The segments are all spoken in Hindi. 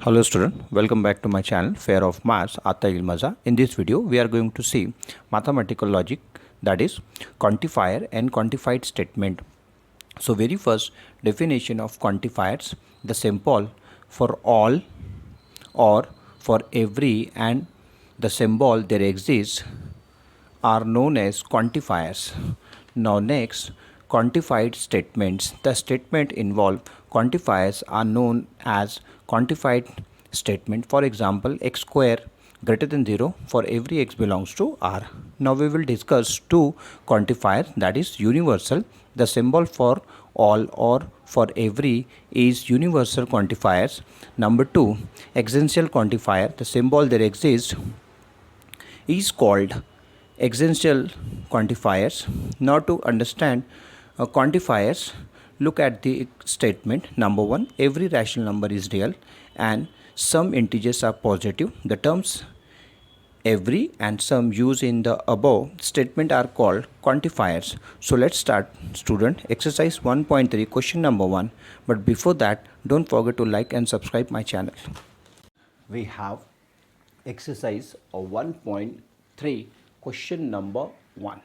Hello student, welcome back to my channel Fair of Maths Aata Il Maza. In this video we are going to see mathematical logic, that is quantifier and quantified statement. So very first definition of quantifiers: the symbol for all or for every and the symbol there exists are known as quantifiers. Now next, quantified statements. The statement involve quantifiers are known as quantified statement. For example, x square greater than 0 for every x belongs to R. Now we will discuss two quantifiers, that is universal. The symbol for all or for every is universal quantifiers. Number two, existential quantifier. The symbol that exists is called existential quantifiers. Now to understand quantifiers, look at the statement. Number one, every rational number is real and some integers are positive. The terms every and some used in the above statement are called quantifiers. So let's start, student. Exercise 1.3, question number 1. But before that, don't forget to like and subscribe my channel. We have exercise 1.3, question number 1.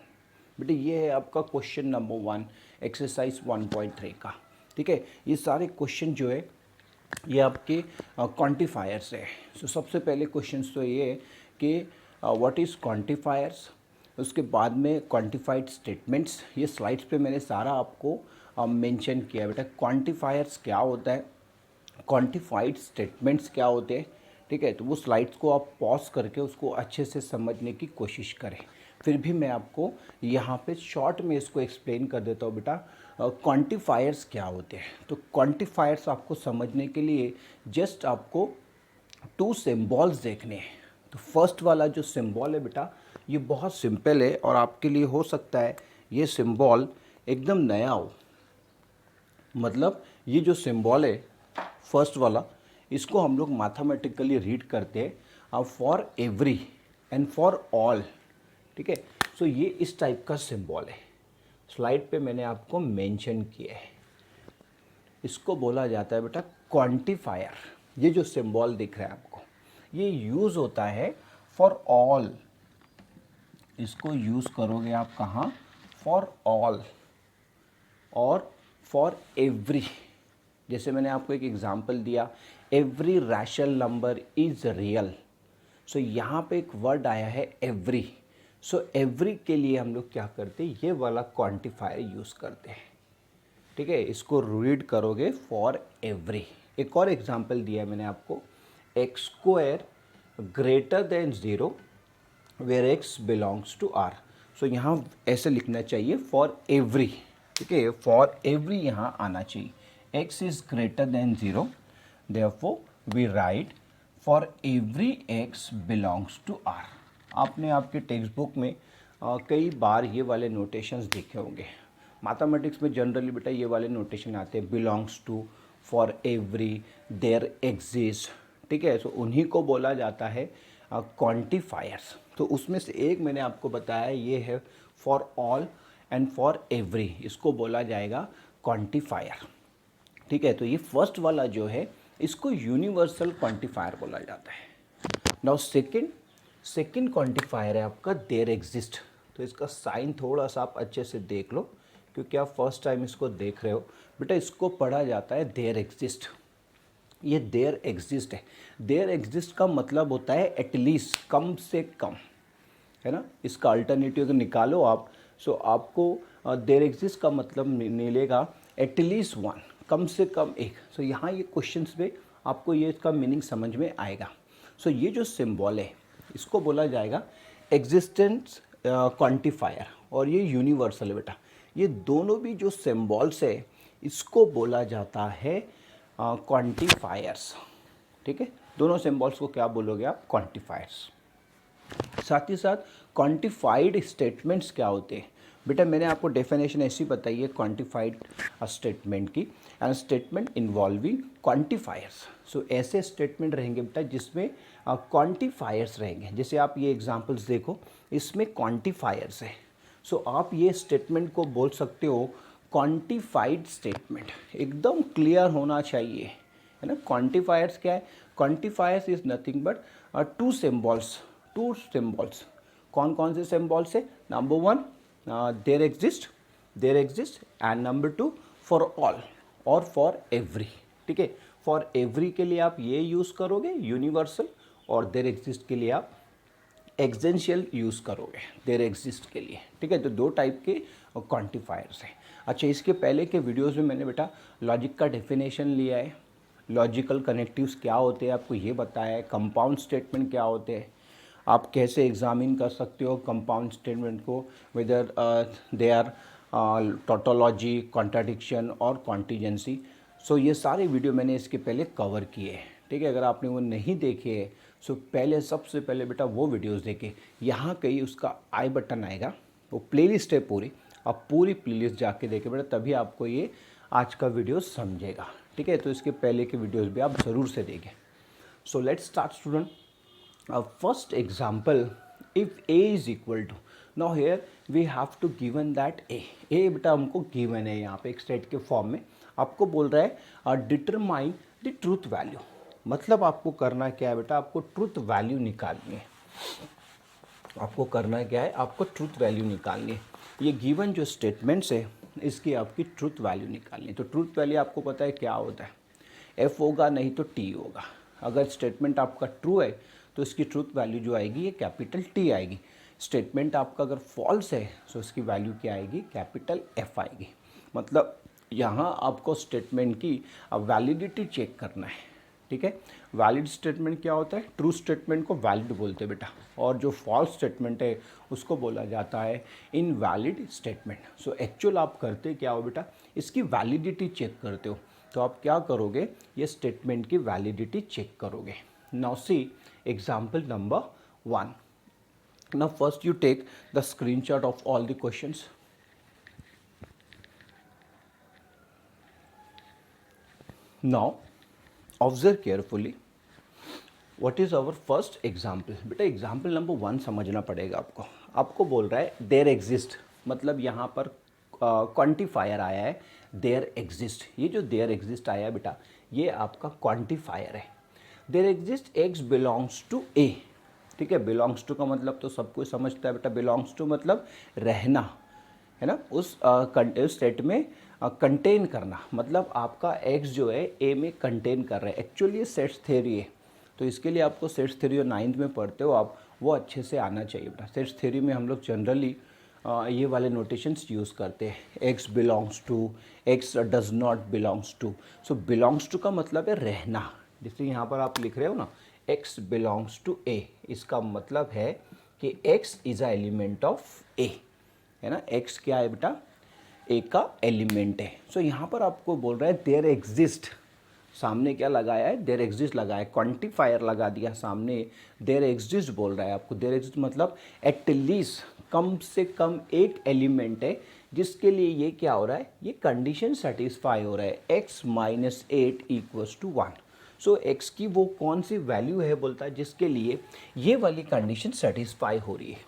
बेटे ये है आपका क्वेश्चन नंबर 1 एक्सरसाइज 1.3 का. ठीक है, ये सारे क्वेश्चन जो है ये आपके क्वांटिफायर्स है. सो सबसे पहले क्वेश्चन तो ये है कि व्हाट इज़ क्वांटिफायर्स, उसके बाद में क्वांटिफाइड स्टेटमेंट्स. ये स्लाइड्स पे मैंने सारा आपको मेंशन किया है बेटा. क्वांटिफायर्स क्या होता है, क्वांटिफाइड स्टेटमेंट्स क्या होते हैं. ठीक है, तो वो स्लाइड्स को आप पॉज करके उसको अच्छे से समझने की कोशिश करें. फिर भी मैं आपको यहाँ पे शॉर्ट में इसको एक्सप्लेन कर देता हूँ बेटा. क्वांटिफायर्स क्या होते हैं, तो क्वांटिफायर्स आपको समझने के लिए जस्ट आपको टू सिंबल्स देखने हैं. तो फर्स्ट वाला जो सिंबल है बेटा ये बहुत सिंपल है और आपके लिए हो सकता है ये सिंबल एकदम नया हो. मतलब ये जो सिंबल है फर्स्ट वाला, इसको हम लोग मैथमेटिकली रीड करते हैं for every and for all. ठीक है, सो ये इस टाइप का सिंबल है. स्लाइड पे मैंने आपको मेंशन किया है. इसको बोला जाता है बेटा क्वांटिफायर. ये जो सिंबल दिख रहा है आपको, ये यूज़ होता है फॉर ऑल. इसको यूज़ करोगे आप कहाँ, फॉर ऑल और फॉर एवरी. जैसे मैंने आपको एक एग्जांपल दिया, every rational number is real. So यहाँ पे एक वर्ड आया है एवरी. सो एवरी के लिए हम लोग क्या करते हैं, ये वाला क्वांटिफायर यूज़ करते हैं. ठीक है, इसको रीड करोगे फॉर एवरी. एक और एग्जांपल दिया है मैंने आपको, x square greater than 0 where x belongs to R. So यहाँ ऐसे लिखना चाहिए फॉर एवरी. ठीक है, फॉर एवरी यहाँ आना चाहिए. x is greater than 0, therefore we write for every x belongs to R. आपने आपके टेक्स्ट बुक में कई बार ये वाले नोटेशंस देखे होंगे. मैथमेटिक्स में जनरली बेटा ये वाले नोटेशन आते हैं, belongs to, for every, there exist. ठीक है, तो उन्हीं को बोला जाता है क्वांटिफायर्स. तो उसमें से एक मैंने आपको बताया ये है for all and for every, इसको बोला जाएगा क्वांटिफायर. ठीक है, तो ये फर्स्ट वाला जो है इसको यूनिवर्सल क्वांटिफायर बोला जाता है. नाउ सेकंड क्वांटिफायर है आपका देयर एग्जिस्ट. तो इसका साइन थोड़ा सा आप अच्छे से देख लो क्योंकि आप फर्स्ट टाइम इसको देख रहे हो. बेटा इसको पढ़ा जाता है देयर एग्जिस्ट. ये देयर एग्जिस्ट है. देयर एग्जिस्ट का मतलब होता है एटलीस्ट, कम से कम, है ना. इसका अल्टरनेटिव अगर निकालो आप, सो आपको देयर एग्जिस्ट का मतलब मिलेगा एटलीस्ट वन, कम से कम एक. सो यहाँ ये क्वेश्चंस में आपको ये इसका मीनिंग समझ में आएगा. सो ये जो सिंबल है इसको बोला जाएगा एग्जिस्टेंस क्वांटिफायर और ये यूनिवर्सल है बेटा. ये दोनों भी जो सिंबल्स है इसको बोला जाता है क्वांटिफायर्स. ठीक है, दोनों सिंबल्स को क्या बोलोगे आप, क्वांटिफायर्स. साथ ही साथ क्वांटिफाइड स्टेटमेंट्स क्या होते हैं बेटा, मैंने आपको डेफिनेशन ऐसी बताई है क्वांटिफाइड स्टेटमेंट की, एंड स्टेटमेंट इन्वॉल्विंग क्वांटिफायर्स. सो ऐसे स्टेटमेंट रहेंगे बेटा जिसमें क्वांटिफायर्स रहेंगे. जैसे आप ये एग्जांपल्स देखो, इसमें क्वांटिफायर्स है. सो आप ये स्टेटमेंट को बोल सकते हो क्वांटिफाइड स्टेटमेंट. एकदम क्लियर होना चाहिए, है ना। क्वांटिफायर्स क्या है, quantifiers is nothing but two symbols, कौन कौन से सिम्बॉल्स है, number one there exist and number two for all और फॉर एवरी, ठीक है। फॉर एवरी के लिए आप ये यूज़ करोगे यूनिवर्सल, और देयर एग्जिस्ट के लिए आप एग्जेंशियल यूज़ करोगे देयर एग्जिस्ट के लिए, ठीक है। तो दो टाइप के क्वांटिफायर्स हैं। अच्छा, इसके पहले के वीडियोस में मैंने बेटा लॉजिक का डेफिनेशन लिया है, लॉजिकल कनेक्टिव्स क्या होते हैं आपको ये बताया है, कंपाउंड स्टेटमेंट क्या होते हैं, आप कैसे एग्जामिन कर सकते हो कंपाउंड स्टेटमेंट को, whether they are tautology, contradiction और कॉन्टीजेंसी। सो ये सारे वीडियो मैंने इसके पहले कवर किए हैं, ठीक है। अगर आपने वो नहीं देखे हैं सो पहले सबसे पहले बेटा वो वीडियोस देखें, यहाँ कहीं उसका आई बटन आएगा, वो प्लेलिस्ट है पूरी, आप पूरी प्लेलिस्ट जाके देखें बेटा, तभी आपको ये आज का वीडियो समझेगा, ठीक है। तो इसके पहले के वीडियोस भी आप ज़रूर से देखें। So let's start student. First example, if a is equal to, now here we have to given that a बेटा हमको given है यहाँ पे एक स्टेट के फॉर्म में, आपको बोल रहा है डिटरमाइन द ट्रूथ वैल्यू, मतलब आपको करना क्या है बेटा, आपको ट्रूथ वैल्यू निकालनी है, आपको करना क्या है, आपको ट्रूथ वैल्यू निकालनी है। ये गिवन जो स्टेटमेंट्स है इसकी आपकी ट्रूथ वैल्यू निकालनी है। तो ट्रूथ वैल्यू आपको पता है क्या होता है, एफ होगा नहीं तो टी होगा। अगर स्टेटमेंट आपका ट्रू है तो इसकी ट्रूथ वैल्यू जो आएगी ये कैपिटल टी आएगी। स्टेटमेंट आपका अगर फॉल्स है तो इसकी वैल्यू क्या आएगी, कैपिटल एफ आएगी। मतलब यहाँ आपको स्टेटमेंट की वैलिडिटी चेक करना है, ठीक है। वैलिड स्टेटमेंट क्या होता है, ट्रू स्टेटमेंट को वैलिड बोलते हैं बेटा, और जो फॉल्स स्टेटमेंट है उसको बोला जाता है इनवैलिड स्टेटमेंट। सो एक्चुअल आप करते क्या हो बेटा, इसकी वैलिडिटी चेक करते हो। तो आप क्या करोगे, ये स्टेटमेंट की वैलिडिटी चेक करोगे। Now see example number 1। Now first you take the screenshot of all the questions. Now observe carefully what is our first example. बेटा एग्जाम्पल नंबर 1 समझना पड़ेगा आपको। आपको बोल रहा है देयर एग्जिस्ट, मतलब यहाँ पर क्वांटिफायर आया है देयर एग्जिस्ट। ये जो देयर एग्जिस्ट आया है बेटा ये आपका क्वांटिफायर है। There exist x belongs to A, ठीक है। बिलोंग्स टू का मतलब तो सब कोई समझता है बेटा, बिलोंग्स टू मतलब रहना, है ना, उस स्टेट में कंटेन करना, मतलब आपका एक्स जो है ए में कंटेन कर रहा है। एक्चुअली ये सेट्स थ्योरी है, तो इसके लिए आपको सेट्स थ्योरी और 9th में पढ़ते हो आप, वो अच्छे से आना चाहिए बेटा। सेट्स थ्योरी में हम लोग जनरली ये वाले नोटेशंस यूज़ करते हैं, X belongs to, X does not belongs to. So belongs to का मतलब है रहना, जैसे यहाँ पर आप लिख रहे हो ना एक्स बिलोंग्स टू ए, इसका मतलब है कि x is a element of A, है ना। एक्स क्या है बेटा, ए का एलिमेंट है। सो यहाँ पर आपको बोल रहा है देयर एग्जिस्ट, सामने क्या लगाया है, देयर एग्जिस्ट लगाया है, क्वांटिफायर लगा दिया सामने, देयर एग्जिस्ट बोल रहा है आपको। देयर एग्जिस्ट मतलब एटलीस्ट, कम से कम एक एलिमेंट है जिसके लिए ये क्या हो रहा है, ये कंडीशन सेटिस्फाई हो रहा है, x minus 8 equals to 1। So x की वो कौन सी वैल्यू है बोलता है जिसके लिए ये वाली कंडीशन सेटिस्फाई हो रही है।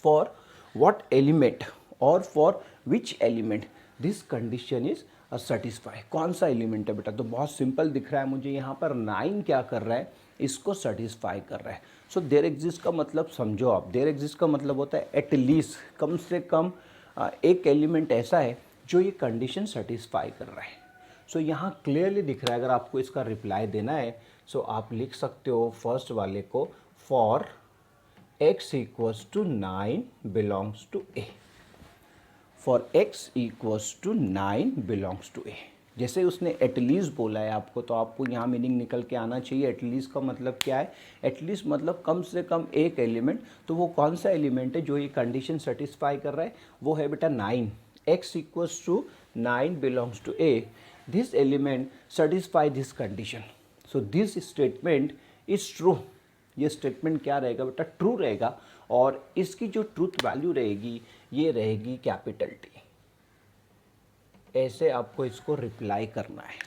फॉर व्हाट एलिमेंट और for which element this condition is satisfy. कौन सा एलिमेंट है बेटा, तो बहुत सिंपल दिख रहा है मुझे यहाँ पर 9 क्या कर रहा है, इसको सेटिस्फाई कर रहा है। सो देयर एग्जिस्ट का मतलब समझो आप, देयर एग्जिस्ट का मतलब होता है एटलीस्ट, कम से कम एक एलिमेंट ऐसा है जो ये कंडीशन सेटिस्फाई कर रहा है। सो यहाँ क्लियरली दिख रहा है। अगर आपको इसका रिप्लाई देना है सो आप लिख सकते हो फर्स्ट वाले को, for x equals to 9 belongs to A, for x equals to 9 belongs to A. जैसे उसने एटलीस्ट बोला है आपको, तो आपको यहाँ मीनिंग निकल के आना चाहिए। एटलीस्ट का मतलब क्या है, एटलीस्ट मतलब कम से कम एक एलिमेंट। तो वो कौन सा एलिमेंट है जो ये कंडीशन सेटिस्फाई कर रहा है, वो है बेटा 9। x equals to 9 belongs to A, this element satisfy this condition. So this statement is true. ये स्टेटमेंट क्या रहेगा बेटा, ट्रू रहेगा, और इसकी जो ट्रूथ वैल्यू रहेगी ये रहेगी कैपिटल टी। ऐसे आपको इसको रिप्लाई करना है,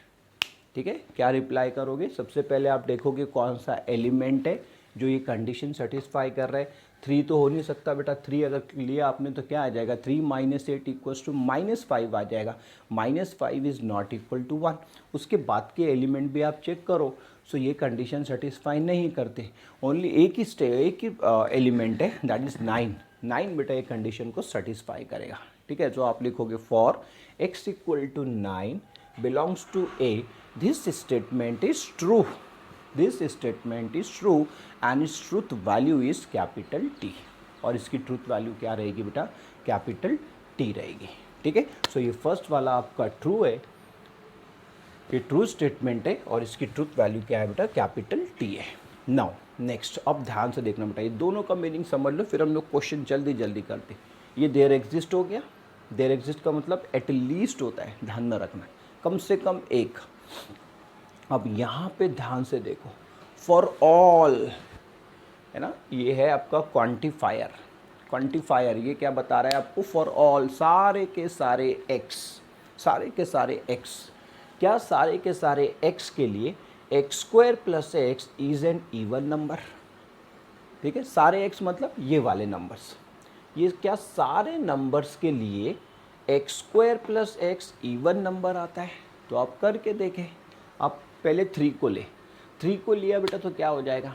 ठीक है। क्या रिप्लाई करोगे, सबसे पहले आप देखोगे कौन सा एलिमेंट है जो ये कंडीशन सेटिस्फाई कर रहा है, 3 तो हो नहीं सकता बेटा, 3 अगर लिया आपने तो क्या आ जाएगा, 3 माइनस 8 इक्वल्स टू -5 आ जाएगा। -5 इज़ नॉट इक्वल टू 1। उसके बाद के एलिमेंट भी आप चेक करो, सो ये कंडीशन सेटिस्फाई नहीं करते। ओनली एक ही एलिमेंट है, दैट इज़ 9 बेटा ये कंडीशन को सेटिस्फाई करेगा। ठीक है, जो आप लिखोगे for x equal to 9 belongs to a, this statement is true, this statement is true and its truth value is capital T। और इसकी ट्रूथ वैल्यू क्या रहेगी बेटा, कैपिटल T रहेगी। ठीक है, सो ये फर्स्ट वाला आपका ट्रू है, ये ट्रू स्टेटमेंट है और इसकी ट्रूथ वैल्यू क्या है बेटा, कैपिटल T है। नाउ नेक्स्ट, अब ध्यान से देखना बेटा, ये दोनों का मीनिंग समझ लो, फिर हम लोग क्वेश्चन जल्दी जल्दी करते। ये देयर एग्जिस्ट हो गया, देयर एग्जिस्ट का मतलब एटलीस्ट होता है, ध्यान में रखना, कम से कम एक। अब यहाँ पे ध्यान से देखो, फॉर ऑल है ना, ये है आपका क्वांटिफायर। क्वांटिफायर ये क्या बता रहा है आपको, फॉर ऑल, सारे के सारे एक्स, सारे के सारे एक्स, क्या सारे के सारे एक्स के लिए x square plus x is an even number. ठीक है, सारे एक्स मतलब ये वाले नंबर्स, ये क्या सारे नंबर्स के लिए x square plus x even number आता है। तो आप करके देखें, आप पहले 3 को ले, 3 को लिया बेटा तो क्या हो जाएगा,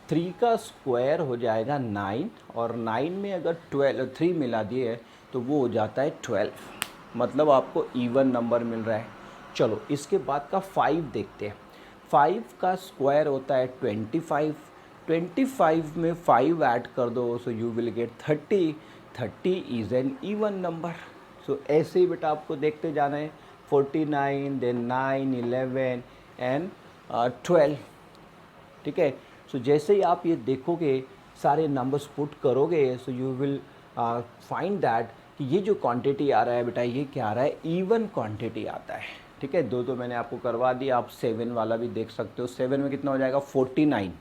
3 का स्क्वायर हो जाएगा 9, और 9 में अगर 3 मिला दिए तो वो हो जाता है 12, मतलब आपको इवन नंबर मिल रहा है। चलो इसके बाद का 5 देखते हैं, 5 का स्क्वायर होता है 25, 25 में 5 ऐड कर दो so you will get 30, 30 is an even number. So ऐसे ही बेटा आपको देखते जाना है, 49 देन 9 11 एंड 12। ठीक है, सो जैसे ही आप ये देखोगे, सारे नंबर्स पुट करोगे, सो यू विल फाइंड दैट कि ये जो क्वांटिटी आ रहा है बेटा, ये क्या आ रहा है, इवन क्वांटिटी आता है। ठीक है, दो तो मैंने आपको करवा दिया, आप 7 वाला भी देख सकते हो। 7 में कितना हो जाएगा, 49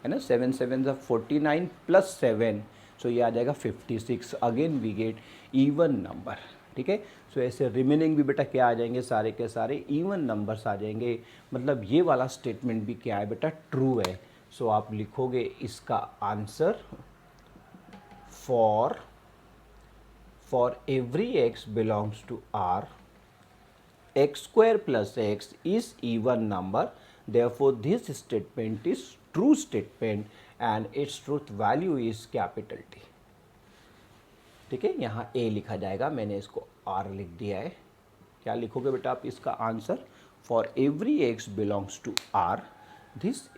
है ना, 7 7 सा 49 प्लस 7, सो ये आ जाएगा 56। Again we get even number. ठीक है, सो ऐसे रिमेनिंग भी बेटा क्या आ जाएंगे, सारे के सारे इवन नंबर्स आ जाएंगे, मतलब ये वाला स्टेटमेंट भी क्या है बेटा, ट्रू है। सो आप लिखोगे इसका answer, for every x belongs to R, x square plus x is even number, therefore this statement is true statement and its truth value is capital T। ठीक है, यहाँ a लिखा जाएगा, मैंने इसको r लिख दिया है। क्या लिखोगे बेटा आप इसका answer, for every x belongs to r, this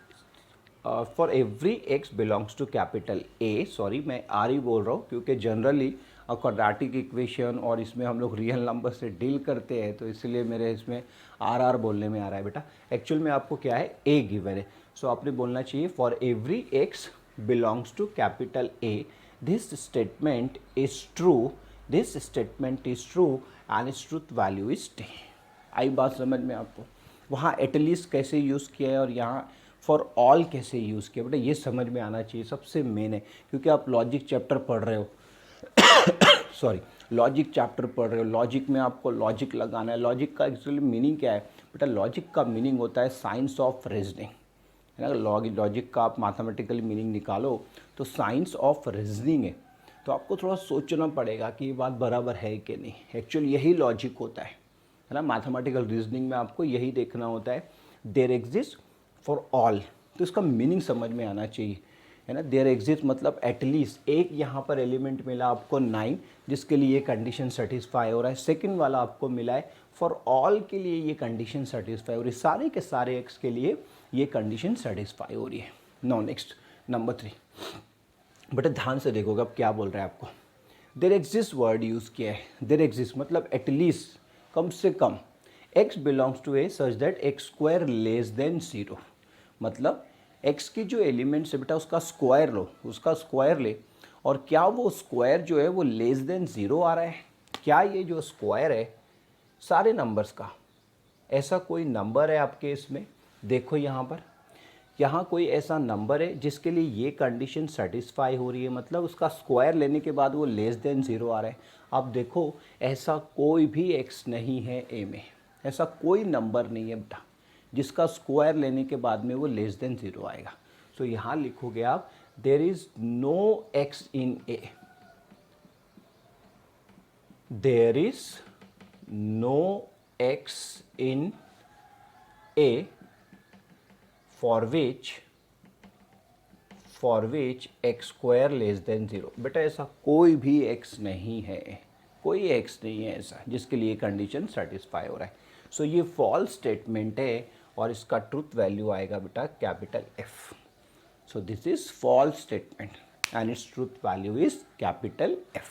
for every x belongs to capital A, sorry मैं r ही बोल रहा हूँ क्योंकि जनरली क्वाड्रेटिक इक्वेशन और इसमें हम लोग रियल नंबर से डील करते हैं, तो इसलिए मेरे इसमें आर बोलने में आ रहा है बेटा। एक्चुअल में आपको क्या है, ए गिवन है, सो आपने बोलना चाहिए for every x belongs to capital A, this statement is true, this statement is true and its truth value is T. आई बात समझ में आपको, वहाँ एटलीस्ट कैसे यूज़ किया है और यहाँ फॉर ऑल कैसे यूज़ किया बेटा, ये समझ में आना चाहिए, सबसे मेन है, क्योंकि आप लॉजिक चैप्टर पढ़ रहे हो सॉरी लॉजिक चैप्टर पढ़ रहे हो, लॉजिक में आपको लॉजिक लगाना है। लॉजिक का एक्चुअली मीनिंग क्या है बेटा, लॉजिक का मीनिंग होता है साइंस ऑफ रीजनिंग, है ना। लॉजिक का आप मैथमेटिकल मीनिंग निकालो तो साइंस ऑफ रीजनिंग है, तो आपको थोड़ा सोचना पड़ेगा कि ये बात बराबर है कि नहीं। एक्चुअली यही लॉजिक होता है ना, मैथमेटिकल रीजनिंग में आपको यही देखना होता है, देयर एग्जिस्ट फॉर ऑल, तो इसका मीनिंग समझ में आना चाहिए, है ना। देयर एग्जिस्ट मतलब एटलीस्ट एक यहाँ पर एलिमेंट मिला आपको 9, जिसके लिए ये कंडीशन सेटिस्फाई हो रहा है। सेकंड वाला आपको मिला है फॉर ऑल के लिए ये कंडीशन सेटिस्फाई हो रही है, सारे के सारे एक्स के लिए ये कंडीशन सेटिस्फाई हो रही है। नो नेक्स्ट नंबर 3 बेटा ध्यान से देखोगे अब क्या बोल रहा है आपको, देयर एग्जिस्ट वर्ड यूज़ किया है। देयर एग्जिस्ट मतलब एटलीस्ट, कम से कम, x belongs to A such that x square less than 0, मतलब x की जो एलिमेंट्स है बेटा उसका स्क्वायर लो, उसका स्क्वायर ले, और क्या वो स्क्वायर जो है वो लेस देन 0 आ रहा है। क्या ये जो स्क्वायर है सारे नंबर्स का, ऐसा कोई नंबर है आपके इसमें, देखो यहाँ पर, यहाँ कोई ऐसा नंबर है जिसके लिए ये कंडीशन सेटिस्फाई हो रही है, मतलब उसका स्क्वायर लेने के बाद वो लेस देन 0 आ रहा है। अब देखो ऐसा कोई भी x नहीं है ए में, ऐसा कोई नंबर नहीं है बेटा जिसका स्क्वायर लेने के बाद में वो लेस देन 0 आएगा। सो यहाँ लिखोगे आप there is no x in A. There is no x in A for which x square less than 0. बेटा ऐसा कोई भी x नहीं है, कोई x नहीं है ऐसा जिसके लिए कंडीशन सेटिस्फाई हो रहा है. सो ये फॉल्स स्टेटमेंट है और इसका ट्रूथ वैल्यू आएगा बेटा capital F. So this is false statement and its truth value is capital F.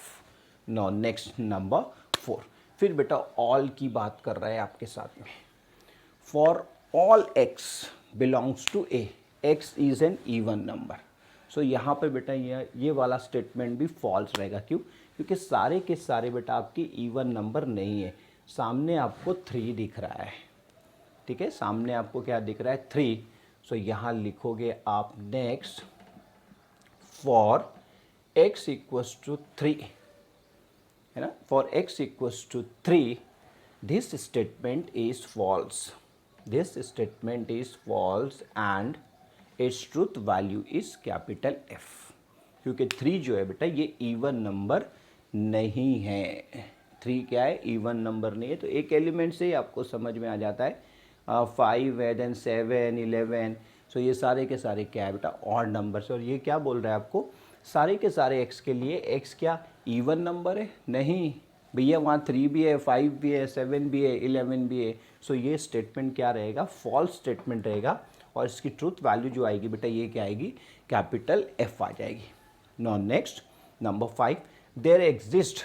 Now next number 4. फिर बेटा ऑल की बात कर रहा है आपके साथ में. For all x belongs to A, x is an even number. So यहाँ पे बेटा ये वाला स्टेटमेंट भी फॉल्स रहेगा. क्यों? क्योंकि सारे के सारे बेटा आपकी इवन नंबर नहीं है. सामने आपको 3 दिख रहा है. ठीक है, सामने आपको क्या दिख रहा है? 3. सो यहाँ लिखोगे आप next for x equals to 3, है ना. For x equals to 3 this statement is false. This statement is false and its truth value is capital F. क्योंकि 3 जो है बेटा ये इवन नंबर नहीं है. 3 क्या है? इवन नंबर नहीं है. तो एक एलिमेंट से ही आपको समझ में आ जाता है. 5 है, देन 7, 11. सो ये सारे के सारे क्या है बेटा? ऑड नंबर से. और ये क्या बोल रहा है आपको? सारे के सारे x के लिए x क्या इवन नंबर है? नहीं भैया, वहाँ 3 भी है, 5 भी है, 7 भी है, 11 भी है. सो ये स्टेटमेंट क्या रहेगा? फॉल्स स्टेटमेंट रहेगा. और इसकी ट्रूथ वैल्यू जो आएगी बेटा ये क्या आएगी? कैपिटल F आ जाएगी. No next number 5. There exist,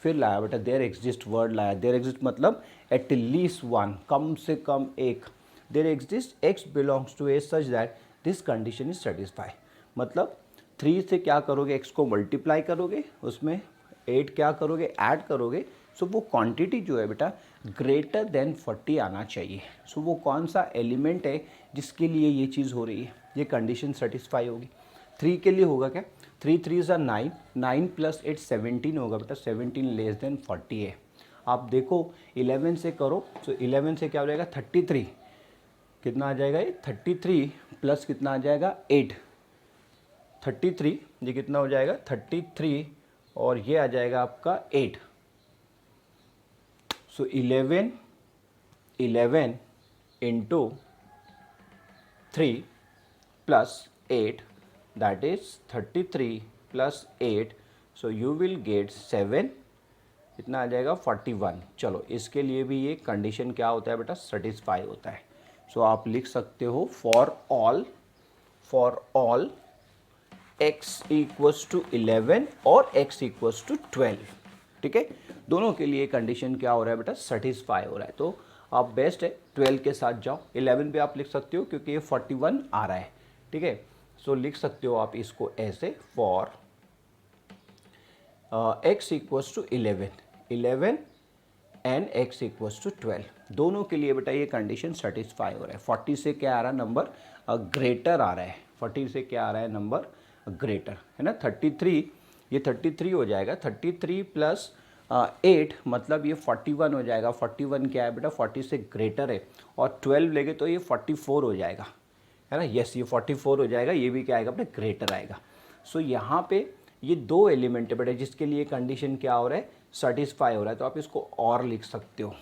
फिर लाया बेटा देयर एग्जिस्ट वर्ड लाया. देयर एग्जिस्ट मतलब एट लीस्ट वन, कम से कम एक. There exist x belongs to A such that this condition is satisfy. मतलब 3 से क्या करोगे? x को मल्टीप्लाई करोगे, उसमें 8 क्या करोगे? ऐड करोगे. सो वो क्वांटिटी जो है बेटा ग्रेटर देन 40 आना चाहिए. सो वो कौन सा एलिमेंट है जिसके लिए ये चीज़ हो रही है? ये कंडीशन सेटिस्फाई होगी. 3 के लिए होगा क्या? 3 3 9, 9 प्लस 8 17 होगा बेटा. 17 लेस देन 40 है. आप देखो 11 से करो. सो 11 से क्या हो जाएगा? 33. कितना आ जाएगा ये? 33 प्लस कितना आ जाएगा? 8. 33 ये कितना हो जाएगा? 33 और ये आ जाएगा आपका 8. सो 11 into 3 plus 8 that is 33 plus 8. So you will gate 7. कितना आ जाएगा? 41. चलो इसके लिए भी ये कंडीशन क्या होता है बेटा? सेटिस्फाई होता है. सो आप लिख सकते हो for all x equals to 11 और x इक्वल्स टू 12. ठीक है, दोनों के लिए कंडीशन क्या हो रहा है बेटा? सेटिस्फाई हो रहा है. तो आप बेस्ट है 12 के साथ जाओ. 11 पे आप लिख सकते हो क्योंकि ये 41 आ रहा है. ठीक है, सो लिख सकते हो आप इसको ऐसे for x equals to 11 and x equals to 12. दोनों के लिए बेटा ये कंडीशन सेटिस्फाई हो रहा है. 40 से क्या आ रहा है? नंबर ग्रेटर आ रहा है. 40 से क्या आ रहा है? नंबर ग्रेटर, है ना. 33, ये 33 हो जाएगा. 33 प्लस 8 मतलब ये 41 हो जाएगा. 41 क्या है बेटा? 40 से ग्रेटर है. और 12 लेंगे तो ये 44 हो जाएगा, है ना. यस, ये 44 हो जाएगा. ये भी क्या आएगा बेटा? ग्रेटर आएगा. सो यहाँ पे ये 2 एलिमेंट है बेटा जिसके लिए कंडीशन क्या हो रहा है? सेटिस्फाई हो रहा है. तो आप इसको और लिख सकते हो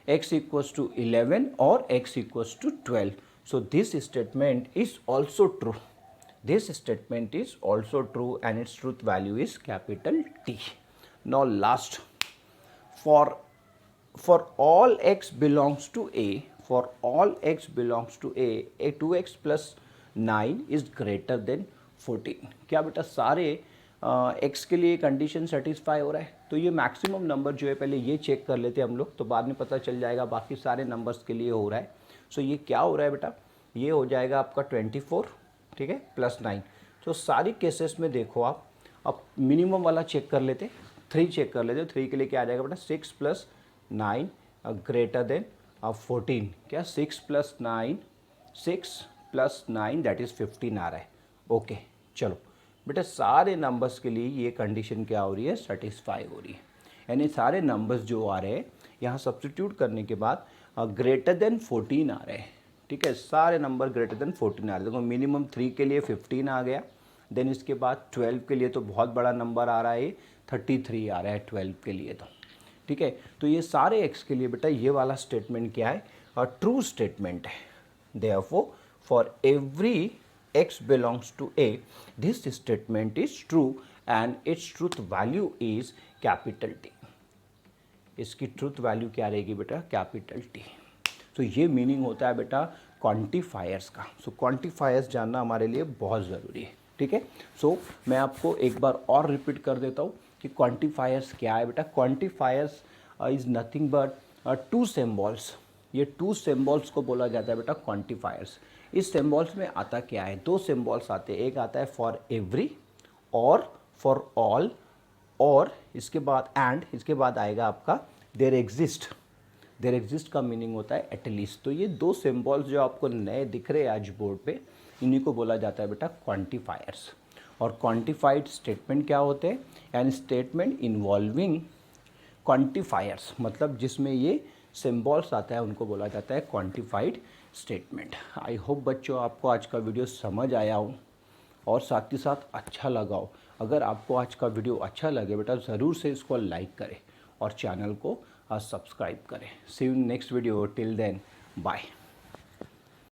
x इक्वल्स टू 11 और x equals to 12. So this statement is also true. This statement is also true and its truth value is capital T. Now last, for all x belongs to A, for all x belongs to A 2x plus 9 is greater than 14. क्या बेटा सारे x के लिए कंडीशन सेटिस्फाई हो रहा है? तो ये मैक्सिमम नंबर जो है पहले ये चेक कर लेते हैं हम लोग, तो बाद में पता चल जाएगा बाकी सारे नंबर्स के लिए हो रहा है. सो ये क्या हो रहा है बेटा? ये हो जाएगा आपका 24. ठीक है, प्लस 9. तो सारी केसेस में देखो आप, अब मिनिमम वाला चेक कर लेते. 3 चेक कर लेते. 3 के लिए क्या आ जाएगा बेटा? 6 प्लस 9 ग्रेटर देन 14. क्या 6 प्लस 9, 6 प्लस 9 दैट इज़ 15 आ रहा है. ओके, चलो बेटा सारे नंबर्स के लिए ये कंडीशन क्या हो रही है? सेटिस्फाई हो रही है. यानी सारे नंबर्स जो आ रहे हैं यहाँ सब्स्टिट्यूट करने के बाद ग्रेटर देन 14 आ रहे हैं. ठीक है, सारे नंबर ग्रेटर देन 14 आ रहे हैं। देखो मिनिमम 3 के लिए 15 आ गया, देन इसके बाद 12 के लिए तो बहुत बड़ा नंबर आ रहा है, 33 आ रहा है 12 के लिए तो, ठीक है। तो ये सारे एक्स के लिए बेटा ये वाला स्टेटमेंट क्या है, और ट्रू स्टेटमेंट है। Therefore, for every x belongs to A, this statement is true and its truth value is capital T. इसकी ट्रूथ वैल्यू क्या रहेगी बेटा, कैपिटल टी। तो ये मीनिंग होता है बेटा क्वांटिफायर्स का। सो क्वांटिफायर्स जानना हमारे लिए बहुत ज़रूरी है, ठीक है। सो मैं आपको एक बार और रिपीट कर देता हूँ कि क्वांटिफायर्स क्या है बेटा। Quantifiers is nothing but two symbols. ये टू सिम्बॉल्स को बोला जाता है बेटा क्वांटिफायर्स। इस सिम्बॉल्स में आता क्या है, दो सिम्बॉल्स आते हैं, एक आता है फॉर एवरी और फॉर ऑल, और इसके बाद एंड, इसके बाद आएगा आपका देयर एग्जिस्ट। देयर एग्जिस्ट का मीनिंग होता है एटलीस्ट। तो ये दो सिम्बॉल्स जो आपको नए दिख रहे हैं आज बोर्ड पे, इन्हीं को बोला जाता है बेटा क्वांटिफायर्स। और क्वांटिफाइड स्टेटमेंट क्या होते हैं, यानी स्टेटमेंट इन्वॉल्विंग क्वांटिफायर्स, मतलब जिसमें ये सिम्बॉल्स आता है उनको बोला जाता है क्वांटिफाइड स्टेटमेंट। आई होप बच्चों आपको आज का वीडियो समझ आया हो और साथ ही साथ अच्छा लगा हो। अगर आपको आज का वीडियो अच्छा लगे बेटा ज़रूर से इसको लाइक करें और चैनल को सब्सक्राइब करें। See you next video, till then bye.